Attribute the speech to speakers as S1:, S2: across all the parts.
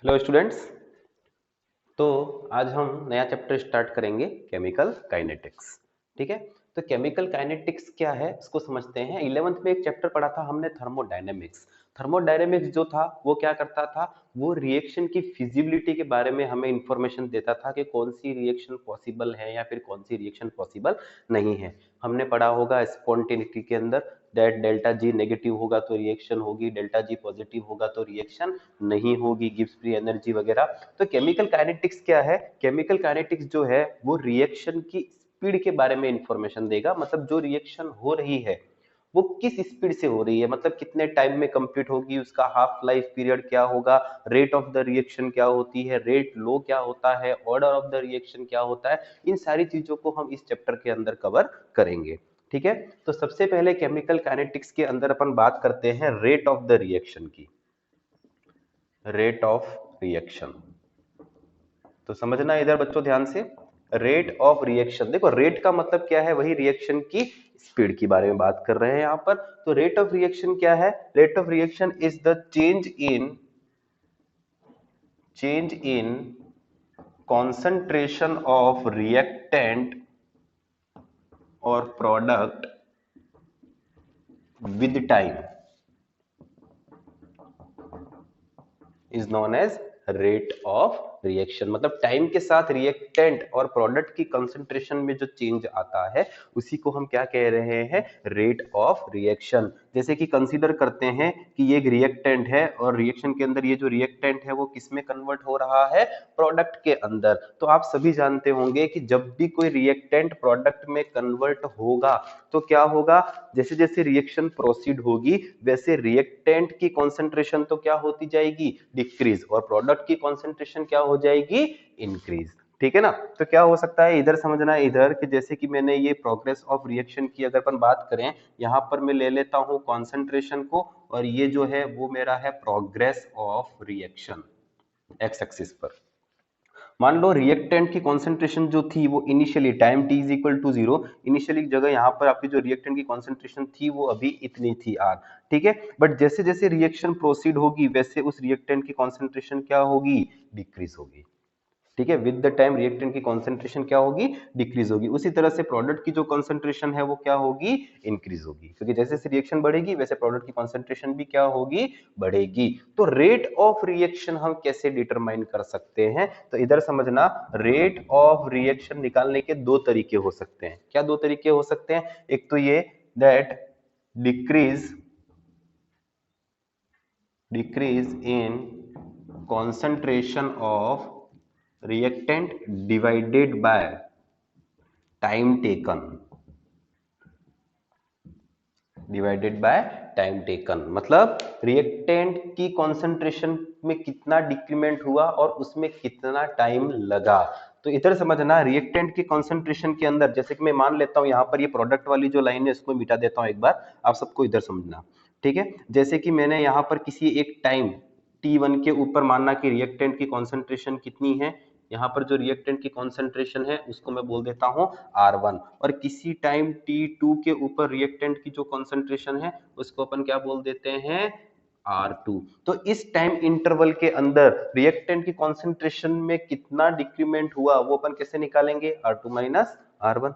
S1: Hello students. तो आज हम नया चैप्टर स्टार्ट करेंगे केमिकल काइनेटिक्स। ठीक है, तो केमिकल काइनेटिक्स क्या है इसको समझते हैं। 11th में एक चैप्टर पढ़ा था हमने थर्मोडायनेमिक्स। थर्मोडायनेमिक्स जो था वो क्या करता था, वो रिएक्शन की फिजिबिलिटी के बारे में हमें इंफॉर्मेशन देता था कि कौन सी रिएक्शन पॉसिबल है या फिर कौन सी रिएक्शन पॉसिबल नहीं है। हमने पढ़ा होगा स्पॉन्टेनिटी के अंदर दैट डेल्टा जी नेगेटिव होगा तो रिएक्शन होगी, डेल्टा जी पॉजिटिव होगा तो रिएक्शन नहीं होगी, गिब्स फ्री एनर्जी वगैरह। तो केमिकल काइनेटिक्स क्या है? केमिकल काइनेटिक्स जो है वो रिएक्शन की स्पीड के बारे में इंफॉर्मेशन देगा। मतलब जो रिएक्शन हो रही है वो किस स्पीड से हो रही है, मतलब कितने टाइम में कंप्लीट होगी, उसका हाफ लाइफ पीरियड क्या होगा, रेट ऑफ द रिएक्शन क्या होती है, रेट लो क्या होता है, ऑर्डर ऑफ द रिएक्शन क्या होता है। इन सारी चीजों को हम इस चैप्टर के अंदर कवर करेंगे। ठीक है, तो सबसे पहले केमिकल काइनेटिक्स के अंदर अपन बात करते हैं रेट ऑफ द रिएक्शन की। रेट ऑफ रिएक्शन तो समझना इधर बच्चों ध्यान से। रेट ऑफ रिएक्शन, देखो रेट का मतलब क्या है, वही रिएक्शन की स्पीड के बारे में बात कर रहे हैं यहां पर। तो रेट ऑफ रिएक्शन क्या है? Rate of reaction is the change in concentration of reactant और product with time is known as rate of reaction. मतलब टाइम के साथ रिएक्टेंट और प्रोडक्ट की कंसंट्रेशन में जो चेंज आता है उसी को हम क्या कह रहे हैं, रेट ऑफ रिएक्शन। जैसे कि कंसीडर करते हैं कि ये एक रिएक्टेंट है और रिएक्शन के अंदर ये जो रिएक्टेंट है वो किस में कन्वर्ट हो रहा है, प्रोडक्ट के अंदर। तो आप सभी जानते होंगे कि जब भी कोई रिएक्टेंट प्रोडक्ट में कन्वर्ट होगा तो क्या होगा, जैसे जैसे रिएक्शन प्रोसीड होगी वैसे रिएक्टेंट की कॉन्सेंट्रेशन तो क्या होती जाएगी, डिक्रीज, और प्रोडक्ट की कॉन्सेंट्रेशन क्या हो जाएगी, इंक्रीज। ठीक है ना। तो क्या हो सकता है इधर समझना है इधर कि जैसे कि मैंने ये प्रोग्रेस ऑफ रिएक्शन की अगर अपन बात करें, यहां पर मैं ले लेता हूं कॉन्सेंट्रेशन को और ये जो है वो मेरा है progress of reaction x axis पर। मान लो रिएक्टेंट की कॉन्सेंट्रेशन जो थी वो initially time t is equal to 0, initially जगह यहाँ पर आपकी जो रिएक्टेंट की कॉन्सेंट्रेशन थी वो अभी इतनी थी r। ठीक है, बट जैसे जैसे रिएक्शन प्रोसीड होगी वैसे उस रिएक्टेंट की कॉन्सेंट्रेशन क्या होगी, डिक्रीज होगी। ठीक है, विद द टाइम रिएक्टेंट की कॉन्सेंट्रेशन क्या होगी, डिक्रीज होगी। उसी तरह से प्रोडक्ट की जो कॉन्सेंट्रेशन है वो क्या होगी, इंक्रीज होगी, क्योंकि जैसे जैसे रिएक्शन बढ़ेगी वैसे प्रोडक्ट की कॉन्सेंट्रेशन भी क्या होगी, बढ़ेगी। तो रेट ऑफ रिएक्शन हम कैसे डिटरमाइन कर सकते हैं, तो इधर समझना रेट ऑफ रिएक्शन निकालने के दो तरीके हो सकते हैं। क्या दो तरीके हो सकते हैं? एक तो ये that decrease in concentration of reactant divided by time taken, मतलब रिएक्टेंट की कॉन्सेंट्रेशन में कितना डिक्रीमेंट हुआ और उसमें कितना टाइम लगा। तो इधर समझना रिएक्टेंट की कॉन्सेंट्रेशन के अंदर, जैसे कि मैं मान लेता हूं यहां पर ये प्रोडक्ट वाली जो लाइन है इसको मिटा देता हूं एक बार, आप सबको इधर समझना। ठीक है, जैसे कि मैंने यहाँ पर किसी एक टाइम t1 के ऊपर मानना कि रिएक्टेंट की कॉन्सेंट्रेशन कितनी है, यहाँ पर जो रिएक्टेंट की कॉन्सेंट्रेशन है उसको मैं बोल देता हूँ R1, और किसी टाइम t2 के ऊपर रिएक्टेंट की जो कॉन्सेंट्रेशन है उसको अपन क्या बोल देते हैं, R2। तो इस टाइम इंटरवल के अंदर रिएक्टेंट की कॉन्सेंट्रेशन में कितना डिक्रीमेंट हुआ वो अपन कैसे निकालेंगे, R2 माइनस R1।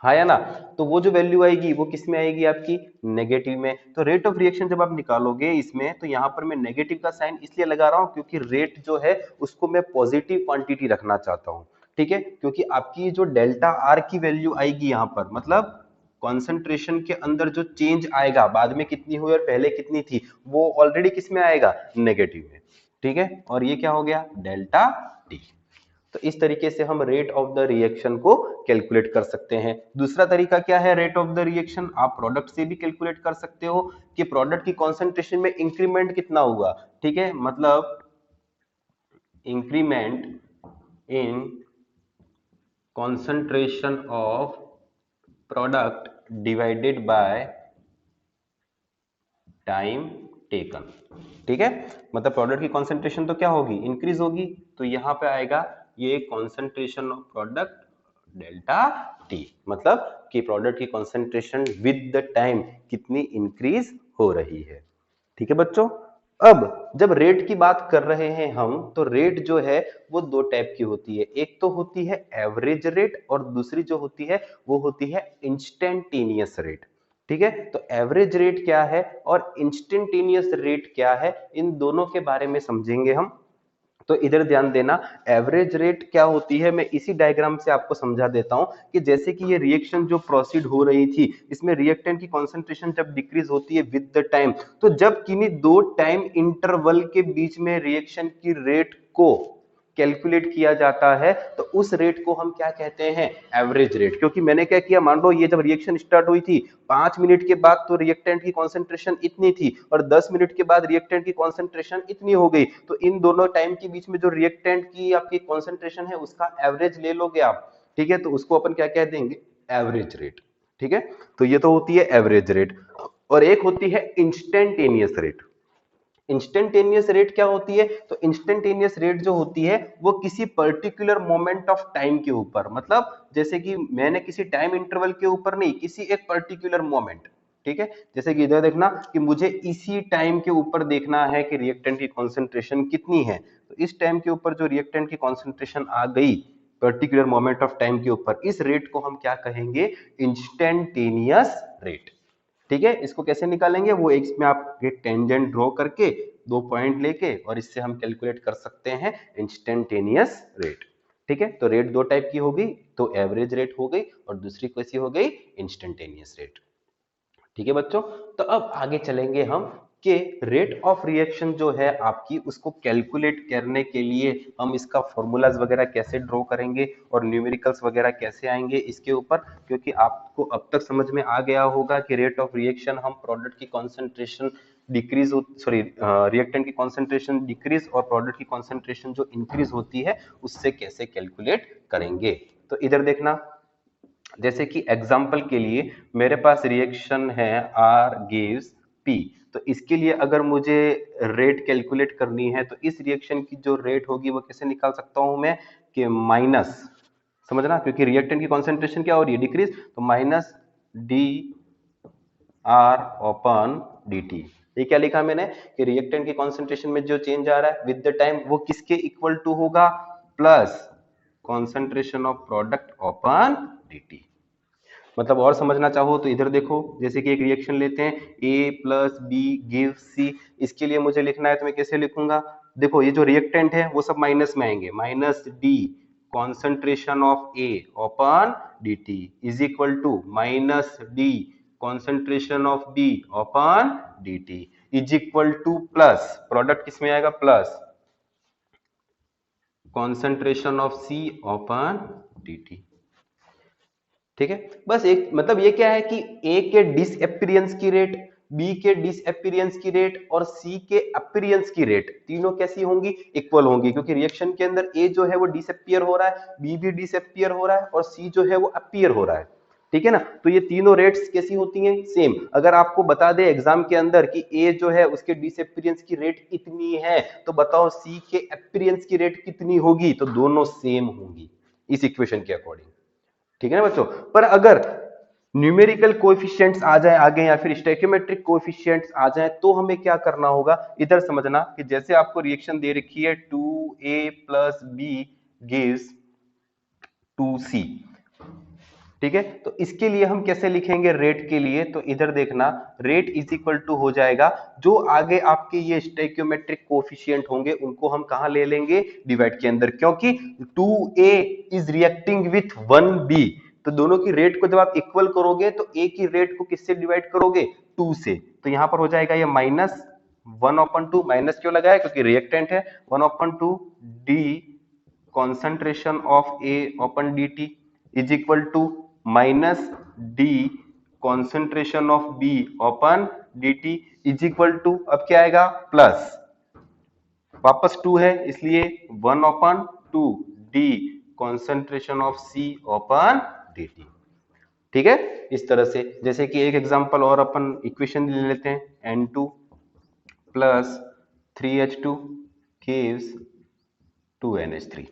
S1: हाँ या ना। तो वो जो वैल्यू आएगी वो किस में आएगी, आपकी नेगेटिव में। तो रेट ऑफ रिएक्शन जब आप निकालोगे इसमें, तो यहाँ पर मैं नेगेटिव का साइन इसलिए लगा रहा हूँ क्योंकि रेट जो है उसको मैं पॉजिटिव क्वांटिटी रखना चाहता हूँ। ठीक है, क्योंकि आपकी जो डेल्टा आर की वैल्यू आएगी यहाँ पर, मतलब कॉन्सेंट्रेशन के अंदर जो चेंज आएगा बाद में कितनी हुई और पहले कितनी थी, वो ऑलरेडी किस में आएगा, नेगेटिव में। ठीक है, और ये क्या हो गया, डेल्टा टी। तो इस तरीके से हम रेट ऑफ द रिएक्शन को कैलकुलेट कर सकते हैं। दूसरा तरीका क्या है रेट ऑफ द रिएक्शन, आप प्रोडक्ट से भी कैलकुलेट कर सकते हो कि प्रोडक्ट की कॉन्सेंट्रेशन में इंक्रीमेंट कितना हुआ। ठीक है, मतलब increment in concentration of product divided by time taken. ठीक है, मतलब प्रोडक्ट की कॉन्सेंट्रेशन तो क्या होगी, इंक्रीज होगी। तो यहां पे आएगा ये concentration of product delta T, मतलब कि प्रोडक्ट की कॉन्सेंट्रेशन विद द टाइम कितनी इंक्रीज हो रही है। ठीक है बच्चों, अब जब रेट की बात कर रहे हैं हम, तो रेट जो है वो दो टाइप की होती है। एक तो होती है एवरेज रेट और दूसरी जो होती है वो होती है इंस्टेंटेनियस रेट। ठीक है, तो एवरेज रेट क्या है और इंस्टेंटेनियस रेट क्या है, इन दोनों के बारे में समझेंगे हम। तो इधर ध्यान देना, एवरेज रेट क्या होती है मैं इसी डायग्राम से आपको समझा देता हूं कि जैसे कि ये रिएक्शन जो प्रोसीड हो रही थी, इसमें रिएक्टेंट की कॉन्सेंट्रेशन जब डिक्रीज होती है विद द टाइम, तो जब किन्हीं दो टाइम इंटरवल के बीच में रिएक्शन की रेट को कैलकुलेट किया जाता है, तो उस रेट को हम क्या कहते हैं, एवरेज रेट। क्योंकि मैंने क्या किया, मान लो ये जब रिएक्शन स्टार्ट हुई थी 5 मिनट के बाद तो रिएक्टेंट की कॉन्सेंट्रेशन इतनी थी और 10 मिनट के बाद रिएक्टेंट की कॉन्सेंट्रेशन इतनी हो गई, तो इन दोनों टाइम के बीच में जो रिएक्टेंट की आपकी कॉन्सेंट्रेशन है उसका एवरेज ले लोगे आप। ठीक है, तो उसको अपन क्या कह देंगे, एवरेज रेट। ठीक है, तो ये तो होती है एवरेज रेट। और एक होती है इंस्टेंटेनियस रेट। इंस्टेंटेनियस रेट क्या होती है, तो इंस्टेंटेनियस रेट जो होती है वो किसी पर्टिकुलर मोमेंट ऑफ टाइम के ऊपर, मतलब जैसे कि मैंने किसी टाइम इंटरवल के ऊपर नहीं, किसी एक पर्टिकुलर मोमेंट। ठीक है, जैसे कि इधर देखना कि मुझे इसी टाइम के ऊपर देखना है कि रिएक्टेंट की कॉन्सेंट्रेशन कितनी है, तो इस टाइम के ऊपर जो रिएक्टेंट की कॉन्सेंट्रेशन आ गई पर्टिकुलर मोमेंट ऑफ टाइम के ऊपर, इस रेट को हम क्या कहेंगे, इंस्टेंटेनियस रेट। ठीक है, इसको कैसे निकालेंगे, वो एक इसमें आप एक टेंजेंट ड्रॉ करके 2 पॉइंट लेके और इससे हम कैलकुलेट कर सकते हैं इंस्टेंटेनियस रेट। ठीक है, तो रेट दो टाइप की हो गई, तो एवरेज रेट हो गई और दूसरी कैसी हो गई, इंस्टेंटेनियस रेट। ठीक है बच्चों, तो अब आगे चलेंगे हम कि रेट ऑफ रिएक्शन जो है आपकी, उसको कैलकुलेट करने के लिए हम इसका फॉर्मूलाज वगैरह कैसे ड्रॉ करेंगे और न्यूमेरिकल्स वगैरह कैसे आएंगे इसके ऊपर। क्योंकि आपको अब तक समझ में आ गया होगा कि रेट ऑफ रिएक्शन हम प्रोडक्ट की कॉन्सेंट्रेशन डिक्रीज, सॉरी रिएक्टेंट की कॉन्सेंट्रेशन डिक्रीज और प्रोडक्ट की कॉन्सेंट्रेशन जो इंक्रीज होती है उससे कैसे कैलकुलेट करेंगे। तो इधर देखना, जैसे कि एग्जाम्पल के लिए मेरे पास रिएक्शन है R गिव्स P, तो इसके लिए अगर मुझे रेट कैलकुलेट करनी है तो इस रिएक्शन की जो रेट होगी वो कैसे निकाल सकता हूं मैं, कि माइनस, समझना, क्योंकि रिएक्टेंट की कॉन्सेंट्रेशन क्या हो रही है, डिक्रीज, तो minus D R open D T. ये क्या लिखा मैंने कि रिएक्टेंट की कॉन्सेंट्रेशन में जो चेंज आ रहा है विद द टाइम वो किसके इक्वल टू होगा, plus concentration of product open D T. मतलब और समझना चाहो तो इधर देखो, जैसे कि एक रिएक्शन लेते हैं A plus B give C, इसके लिए मुझे लिखना है तो मैं कैसे लिखूंगा, देखो ये जो रिएक्टेंट है वो सब माइनस में आएंगे, minus D concentration of A upon D T is equal to minus D concentration of B upon D T is equal to plus, product किसमें आएगा, plus concentration of C upon D T. ठीक है, बस एक मतलब ये क्या है कि ए के डिसअपीयरेंस की रेट, बी के डिसअपीयरेंस की रेट और सी के अपीयरेंस की रेट तीनों कैसी होंगी, इक्वल होंगी, क्योंकि रिएक्शन के अंदर ए जो है वो डिसअपीयर हो रहा है, बी भी डिसअपीयर हो रहा है और सी जो है वो अपीयर हो रहा है। ठीक है ना, तो ये तीनों रेट्स कैसी होती हैं, सेम। अगर आपको बता दे एग्जाम के अंदर कि ए जो है उसके डिसअपीयरेंस की रेट इतनी है, तो बताओ सी के अपीयरेंस की रेट कितनी होगी, तो दोनों सेम होंगी इस इक्वेशन के अकॉर्डिंग। ठीक है ना बच्चों, पर अगर न्यूमेरिकल कोएफिशिएंट्स आ जाए आगे या फिर स्टोइकियोमेट्रिक कोएफिशिएंट्स आ जाए, तो हमें क्या करना होगा, इधर समझना कि जैसे आपको रिएक्शन दे रखी है 2A plus B gives 2C। ठीक है, तो इसके लिए हम कैसे लिखेंगे रेट के लिए, तो इधर देखना, रेट इज इक्वल टू हो जाएगा, जो आगे आपके ये स्टोइकियोमेट्रिक कोएफिशिएंट होंगे उनको हम कहां ले लेंगे, डिवाइड के अंदर, क्योंकि 2A is reacting with 1B, तो दोनों की रेट को जब आप इक्वल करोगे तो ए की रेट को किससे डिवाइड करोगे, 2 से, तो यहां पर हो जाएगा ये माइनस 1/2, माइनस क्यों लगाया, क्योंकि रिएक्टेंट है, 1/2 D concentration of A upon D T is equal to minus D concentration of B upon D T is equal to, अब क्या आएगा, प्लस, वापस 2 है इसलिए 1/2 D concentration of C upon D T. ठीक है, इस तरह से, जैसे कि एक एग्जांपल और अपन इक्वेशन ले लेते हैं, N2 plus 3H2 gives 2NH3।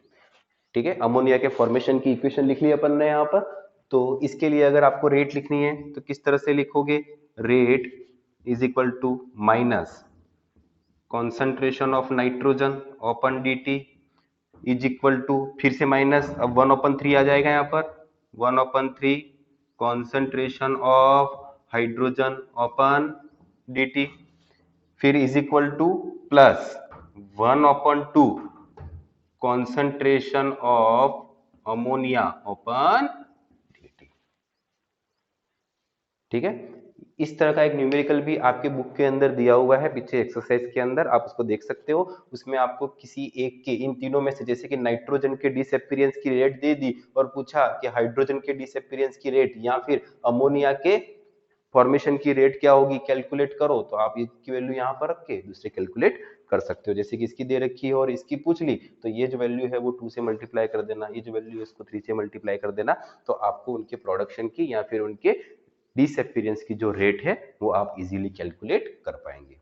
S1: ठीक है, अमोनिया के फॉर्मेशन की इक्वेशन लिख ली अपन ने यहाँ पर। तो इसके लिए अगर आपको रेट लिखनी है तो किस तरह से लिखोगे, rate is equal to minus concentration of nitrogen upon dt is equal to, फिर से माइनस, अब 1/3 आ जाएगा यहाँ पर, 1/3 concentration of hydrogen open dt, फिर is equal to plus 1/2 concentration of ammonia open dt। ठीक है, इस तरह का एक न्यूमेरिकल भी आपके बुक के अंदर दिया हुआ है पीछे एक्सरसाइज के अंदर, आप उसको देख सकते हो। उसमें आपको किसी एक के, इन तीनों में से, जैसे कि नाइट्रोजन के डिसअपीयरेंस की रेट दे दी और पूछा कि हाइड्रोजन के डिसअपीयरेंस की रेट या फिर अमोनिया के फॉर्मेशन की रेट क्या होगी, कैलकुलेट करो, तो आप इसकी वैल्यू यहाँ पर रख के दूसरे कैलकुलेट कर सकते हो। जैसे कि इसकी दे रखी है और इसकी पूछ ली, तो ये जो वैल्यू है वो 2 से मल्टीप्लाई कर देना, ये जो वैल्यू है इसको 3 से मल्टीप्लाई कर देना, तो आपको उनके प्रोडक्शन की या फिर उनके डिसअपीयरेंस की जो रेट है वो आप इजीली कैलकुलेट कर पाएंगे।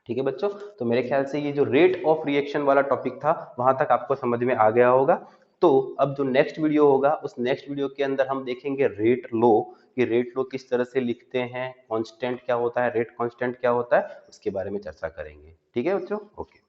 S1: ठीक है बच्चों, तो मेरे ख्याल से ये जो रेट ऑफ रिएक्शन वाला टॉपिक था वहां तक आपको समझ में आ गया होगा। तो अब जो नेक्स्ट वीडियो होगा, उस नेक्स्ट वीडियो के अंदर हम देखेंगे रेट लो, कि रेट लो किस तरह से लिखते हैं, कांस्टेंट क्या होता है, रेट कांस्टेंट क्या होता है, उसके बारे में चर्चा करेंगे। ठीक है बच्चों, ओके।